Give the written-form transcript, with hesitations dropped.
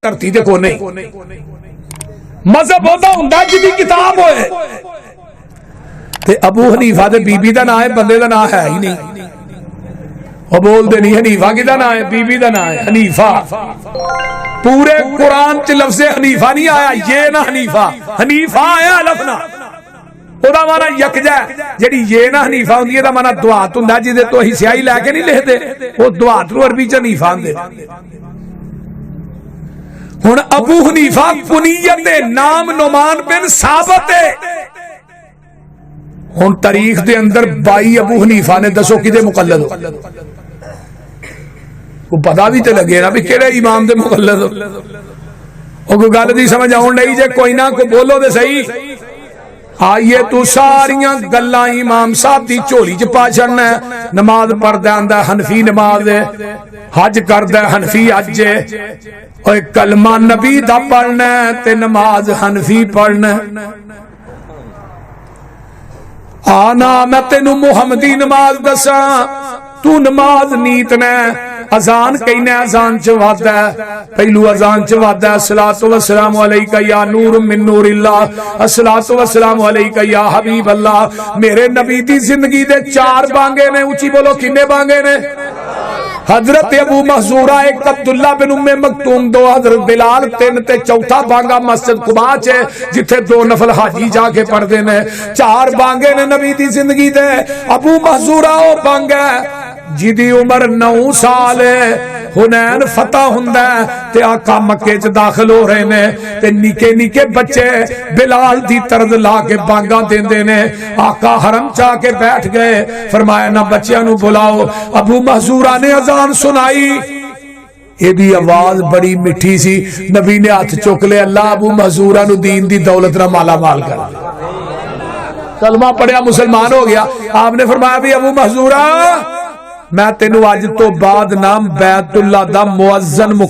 دھرتی تے کوئی نہیں مذہب ہوتا ہوندا جدی کتاب ہوئے تے ابو حنیفہ دے بی بی دا نام ہے بندے دا نام ہے ہی نہیں وہ بول دے نہیں حنیفہ کی دا نام ہے بی بی دا نام ہے حنیفہ پورے قرآن چ لفظ حنیفہ نہیں آیا یہ نہ حنیفہ حنیفہ آیا لفظ او دا مانا یکجا جڑی یہ نہ حنیفہ ہوندی ہے دا مانا دعات ہوندا جدے تو ہی سیاہی لے کے نہیں لکھدے وہ دعات نو عربی چ حنیفہ ہوندے ہن ابو حنیفہ کنیت نام نعمان بن ثابت ہے ہن تاریخ دے اندر 22 ابو حنیفہ نے دسو کدے مقلد ہو کو پتہ بھی تے لگے نا بھی کیڑے امام دے مقلد ہو او کوئی گل دی سمجھ آون نہیں جے کوئی نہ کو بولو تے صحیح آئیے تو ساریاں گلاں امام صاحب دی چولی چ پا چھڑنا ہے نماز پڑھدا آندا حنفی نماز ہے حج کردا حنفی حج ہے اور کلمہ نبی دا پڑھنا ہے تے نماز حنفی پڑھنا ہے آنا میں تینو محمدی نماز دساں تو نماز نیت نے اذان کہنے اذان چوادا ہے پہلو اذان چوادا ہے الصلوۃ والسلام علیکہ یا نور من نور اللہ الصلوۃ والسلام علیکہ یا حبیب اللہ میرے نبی دی زندگی دے 4 بانگے نے اونچی بولو کنے بانگے نے حضرت ابو محذورہ ایک عبداللہ بن ام مکتوم 2 حضرت بلال 3 تے چوتھا بانگا مسجد قباء چ جتھے 2 نفل حاجی جا کے پڑھدے نے 4 بانگے نے نبی دی زندگی دے ابو محذورہ او بانگا جدی عمر 9 سال حنین فتح ہوندا تے آقا مکے چ داخل ہو رہے نے تے نکے نکے بچے بلال دی طرز لا کے بانگاں دیندے نے آقا حرم چا کے بیٹھ گئے فرمایا نہ بچیاں نو بلاؤ ابو محذورہ نے اذان سنائی یہ دی آواز بڑی مٹھی سی نبی نے ہاتھ چک لے اللہ ابو محذورہ نو دین دی دولت نہ مالا مال کر کلمہ پڑھیا مسلمان ہو گیا آپ نے فرمایا بھی ابو محذورہ میں تینو آج تو بعد نام بیت اللہ دا مؤذن